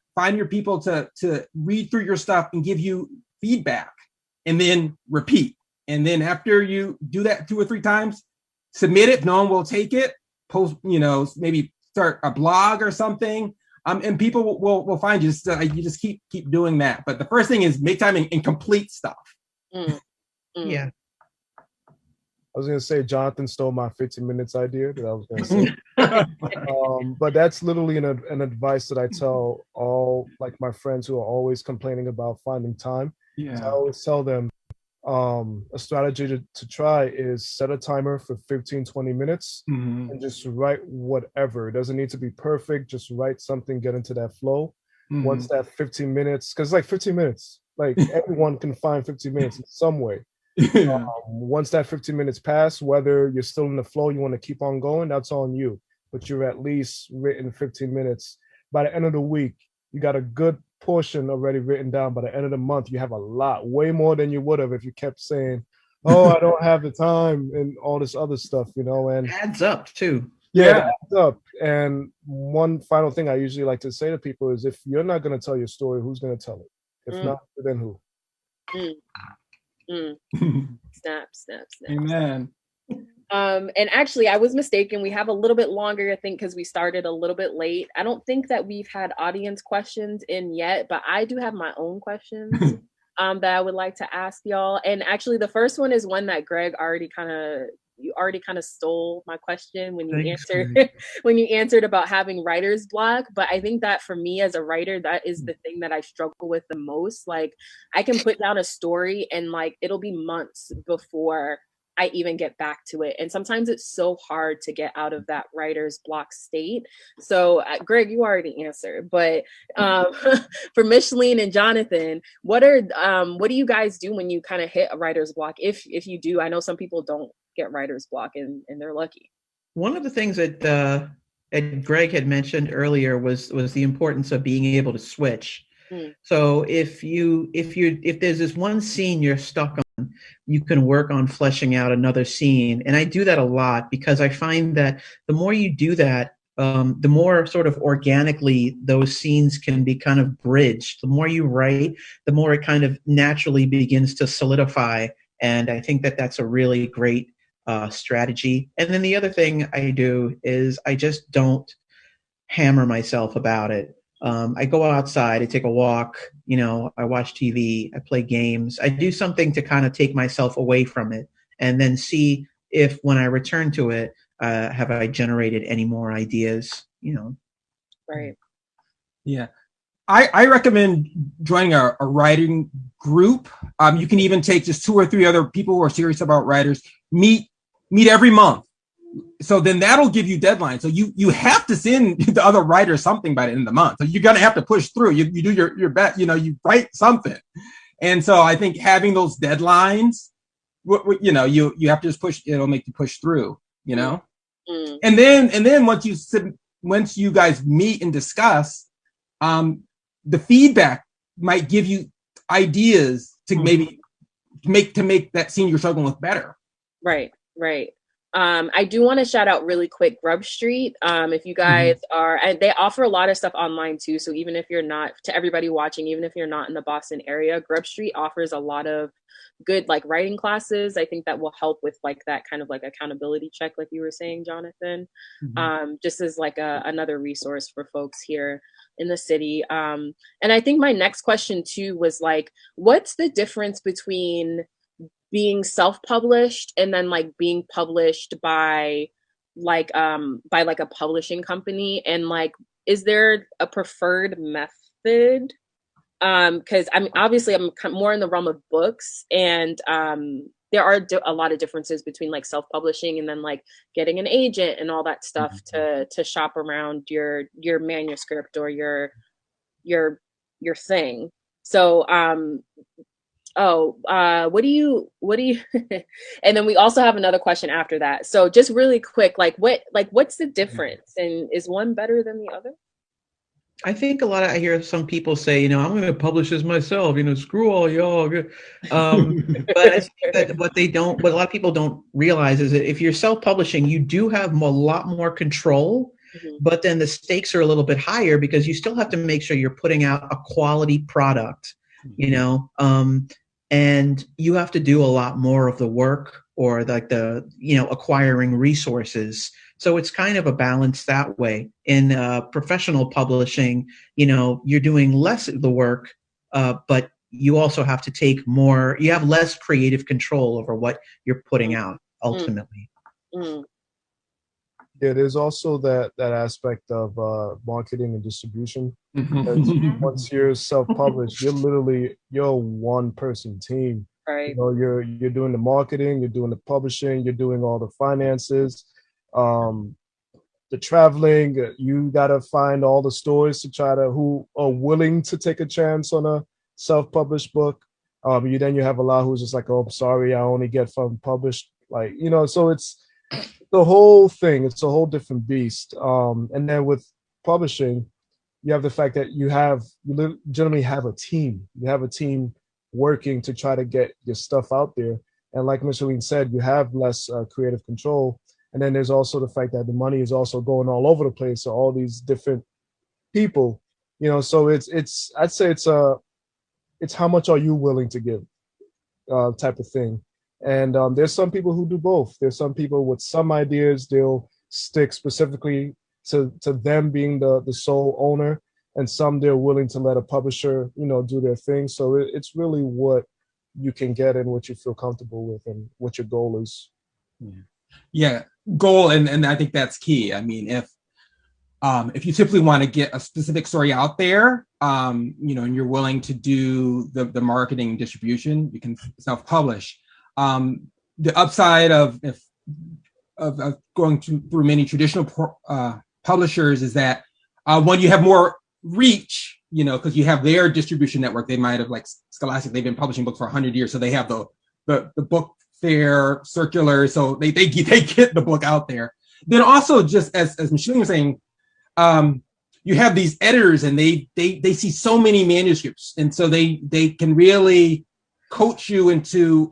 read through your stuff and give you feedback, and then repeat. And then after you do that 2 or 3 times, submit it. No one will take it. Post, maybe start a blog or something. And people will find you. You just keep doing that. But the first thing is make time and complete stuff. Yeah. I was going to say Jonathan stole my 15 minutes idea that I was going to say. But that's literally an advice that I tell all like my friends who are always complaining about finding time. Yeah. So I always tell them a strategy to try is set a timer for 15-20 minutes and just write whatever. It doesn't need to be perfect. Just write something, get into that flow. Once that 15 minutes, because like 15 minutes, like everyone can find 15 minutes in some way. Once that 15 minutes pass, whether you're still in the flow, you want to keep on going, that's on you. But you're at least written 15 minutes. By the end of the week, you got a good portion already written down. By the end of the month, you have a lot, way more than you would have if you kept saying, oh, I don't have the time and all this other stuff, and it adds up too. Yeah, it adds up. And one final thing I usually like to say to people is, if you're not going to tell your story, who's going to tell it? If not, then who? Snap. Amen. And actually, I was mistaken. We have a little bit longer, I think, because we started a little bit late. I don't think that we've had audience questions in yet, but I do have my own questions that I would like to ask y'all. And actually, the first one is one that Greg already kind of stole my question when you answered about having writer's block. But I think that for me as a writer, that is the thing that I struggle with the most. Like, I can put down a story and like it'll be months before I even get back to it. And sometimes it's so hard to get out of that writer's block state. So Greg, you already answered, but for Micheline and Jonathan, what do you guys do when you kind of hit a writer's block? If you do, I know some people don't get writer's block and they're lucky. One of the things that Greg had mentioned earlier was the importance of being able to switch. So if there's this one scene you're stuck on, you can work on fleshing out another scene. And I do that a lot because I find that the more you do that, the more sort of organically those scenes can be kind of bridged. The more you write, the more it kind of naturally begins to solidify. And I think that that's a really great strategy. And then the other thing I do is I just don't hammer myself about it. I go outside, I take a walk, I watch TV, I play games. I do something to kind of take myself away from it and then see if when I return to it, have I generated any more ideas, Right. Yeah. I recommend joining a writing group. You can even take just 2 or 3 other people who are serious about writers, meet every month. So then that'll give you deadlines. So you have to send the other writers something by the end of the month. So you're going to have to push through. You do your best, you write something. And so I think having those deadlines, you have to just push, it'll make you push through, And then once you guys meet and discuss, the feedback might give you ideas to maybe make that scene you're struggling with better. Right. I do want to shout out really quick Grub Street. If you guys are, and they offer a lot of stuff online too. So even if you're not, to everybody watching, even if you're not in the Boston area, Grub Street offers a lot of good like writing classes. I think that will help with like that kind of like accountability check, like you were saying, Jonathan. Just as like another resource for folks here in the city. And I think my next question too was like, what's the difference between being self-published and then like being published by like a publishing company, and like is there a preferred method? Because I mean obviously I'm more in the realm of books, and there are a lot of differences between like self-publishing and then like getting an agent and all that stuff to shop around your manuscript or your thing. So what do you and then we also have another question after that. So just really quick, what's the difference, and is one better than the other? I think I hear some people say, I'm going to publish this myself, screw all y'all. But I think that what a lot of people don't realize is that if you're self-publishing, you do have a lot more control, but then the stakes are a little bit higher because you still have to make sure you're putting out a quality product, and you have to do a lot more of the work or like the, acquiring resources. So it's kind of a balance that way. In professional publishing, you're doing less of the work, but you also have to take more, you have less creative control over what you're putting out ultimately. Yeah, there's also that aspect of marketing and distribution. Once you're self-published, you're a one-person team. Right. You're doing the marketing, you're doing the publishing, you're doing all the finances, the traveling. You gotta find all the stores who are willing to take a chance on a self-published book. You have a lot who's just like, oh, I'm sorry, I only get from published. So it's the whole thing. It's a whole different beast. And then with publishing, you have the fact that you generally have a team. You have a team working to try to get your stuff out there. And like Micheline said, you have less creative control. And then there's also the fact that the money is also going all over the place. So all these different people, so I'd say it's how much are you willing to give type of thing. And there's some people who do both. There's some people with some ideas, they'll stick specifically to them being the sole owner, and some they're willing to let a publisher, do their thing. So it's really what you can get and what you feel comfortable with and what your goal is. Yeah, goal, and I think that's key. I mean, if you simply want to get a specific story out there, and you're willing to do the marketing and distribution, you can self-publish. The upside of going through many traditional publishers is that when you have more reach, because you have their distribution network. They might have, like Scholastic, they've been publishing books for 100 years, so they have the book fair circular, so they get the book out there. Then also, just as Micheline was saying, you have these editors, and they see so many manuscripts, and so they can really coach you into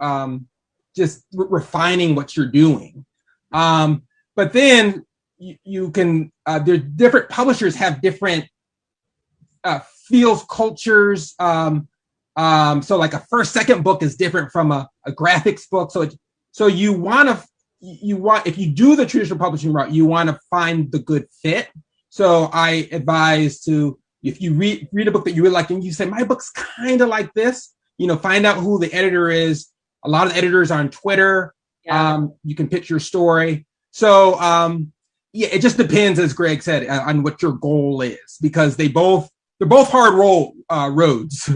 just refining what you're doing. But then you can, there different publishers have different feels, cultures. So like a second book is different from a graphics book. So if you do the traditional publishing route, you want to find the good fit. So I advise if you read a book that you really like and you say, my book's kind of like this, find out who the editor is. A lot of the editors are on Twitter. Yeah. You can pitch your story. So it just depends, as Greg said, on what your goal is, because they're both hard roads,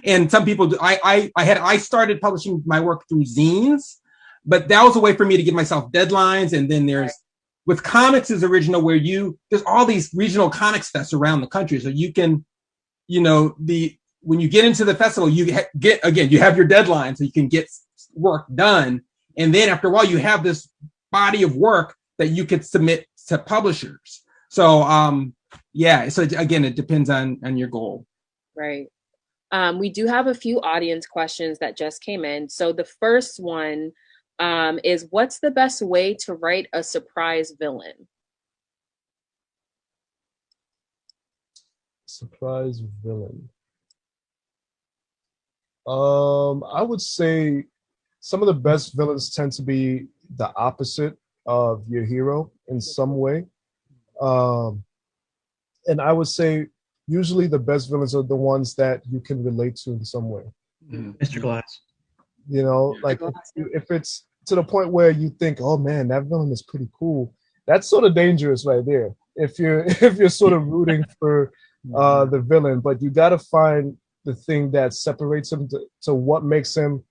And some people do. I started publishing my work through zines, but that was a way for me to give myself deadlines. And then with comics is original, where there's all these regional comics fests around the country, so you can, when you get into the festival, you have your deadline, so you can get work done. And then after a while, you have this body of work that you could submit to publishers. So, so again, it depends on your goal. Right. We do have a few audience questions that just came in. So the first one is what's the best way to write a surprise villain? Surprise villain. I would say some of the best villains tend to be the opposite of your hero in some way. And I would say usually the best villains are the ones that you can relate to in some way. Mr. Glass. You know, like if it's to the point where you think, oh man, that villain is pretty cool, that's sort of dangerous right there. If you're sort of rooting for the villain, but you got to find the thing that separates him to what makes him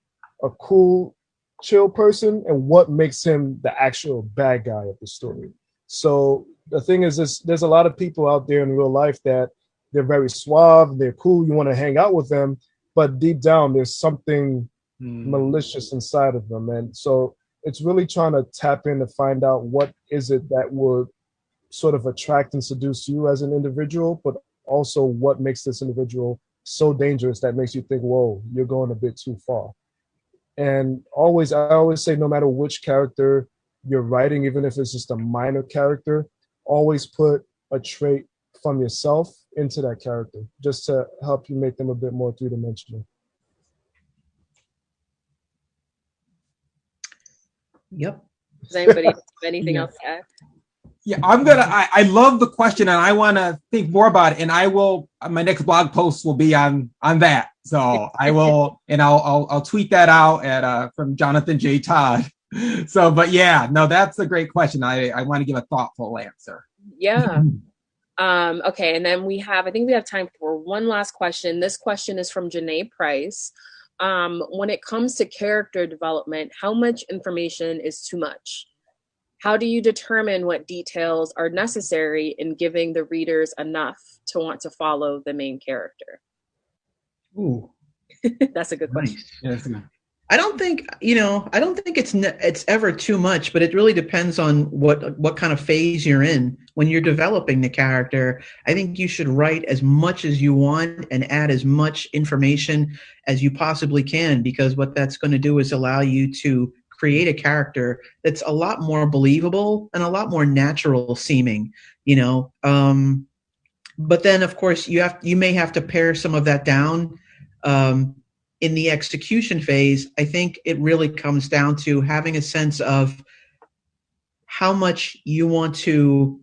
a cool, chill person and what makes him the actual bad guy of the story. So the thing is, there's a lot of people out there in real life that they're very suave, they're cool, you want to hang out with them, but deep down there's something malicious inside of them. And so it's really trying to tap in to find out what is it that would sort of attract and seduce you as an individual, but also what makes this individual so dangerous that makes you think, whoa, you're going a bit too far. And I always say, no matter which character you're writing, even if it's just a minor character, always put a trait from yourself into that character, just to help you make them a bit more three-dimensional. Yep. Does anybody have anything else to add? Yeah, I love the question and I want to think more about it. And I will, my next blog post will be on that. So I will, and I'll tweet that out at, from Jonathan J. Todd. So, but yeah, no, that's a great question. I want to give a thoughtful answer. Yeah. Okay. And then I think we have time for one last question. This question is from Janae Price. When it comes to character development, how much information is too much? How do you determine what details are necessary in giving the readers enough to want to follow the main character? Ooh, that's a good question. Nice. I don't think it's ever too much, but it really depends on what kind of phase you're in when you're developing the character. I think you should write as much as you want and add as much information as you possibly can, because what that's going to do is allow you to create a character that's a lot more believable and a lot more natural seeming, but then of course you may have to pare some of that down. In the execution phase, I think it really comes down to having a sense of how much you want to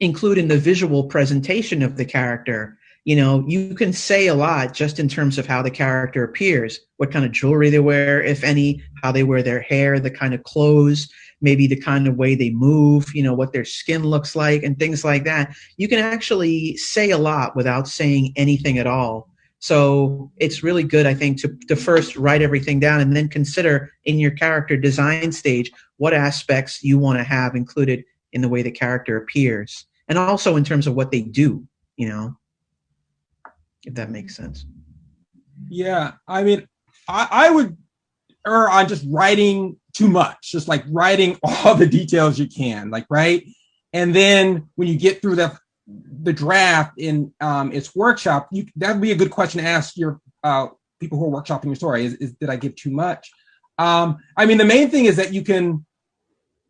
include in the visual presentation of the character. You can say a lot just in terms of how the character appears, what kind of jewelry they wear, if any, how they wear their hair, the kind of clothes, maybe the kind of way they move, what their skin looks like and things like that. You can actually say a lot without saying anything at all. So it's really good, I think, to first write everything down and then consider in your character design stage what aspects you want to have included in the way the character appears. And also in terms of what they do, if that makes sense. Yeah, I mean, I would err on just writing too much, just like writing all the details you can, like, right? And then when you get through the draft in its workshop, that would be a good question to ask your people who are workshopping your story. Is did I give too much? I mean, the main thing is that you can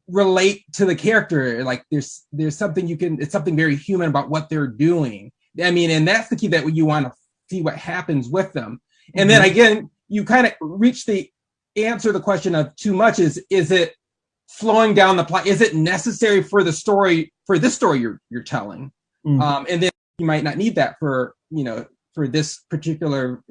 relate to the character. Like there's something it's something very human about what they're doing. I mean, and that's the key, that you want to see what happens with them. And then again, you kind of reach the answer the question of too much is it slowing down the plot? Is it necessary for the story, for this story you're telling? And then you might not need that for this particular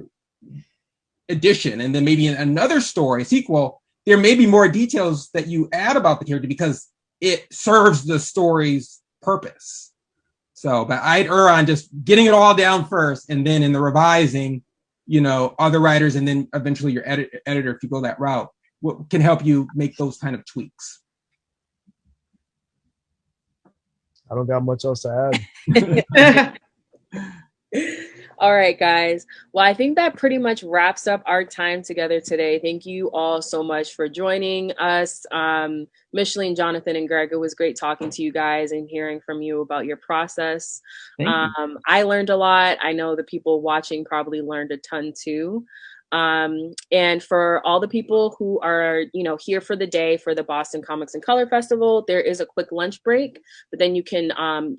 edition. And then maybe in another story, sequel, there may be more details that you add about the character because it serves the story's purpose. So, but I'd err on just getting it all down first, and then in the revising, other writers, and then eventually your editor, if you go that route, can help you make those kind of tweaks. I don't got much else to add. All right, guys. Well, I think that pretty much wraps up our time together today. Thank you all so much for joining us. Micheline, Jonathan, and Greg, it was great talking to you guys and hearing from you about your process. Thank you. I learned a lot. I know the people watching probably learned a ton too. And for all the people who are, here for the day for the Boston Comics and Color Festival, there is a quick lunch break, but then you can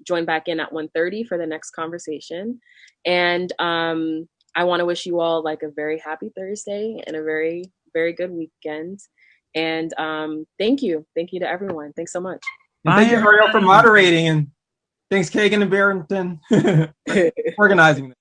join back in at 1:30 for the next conversation. And I want to wish you all like a very happy Thursday and a very, very good weekend. And thank you to everyone. Thanks so much. And thank you, Ariel, for moderating, and thanks, Kagan and Barrington, for organizing this.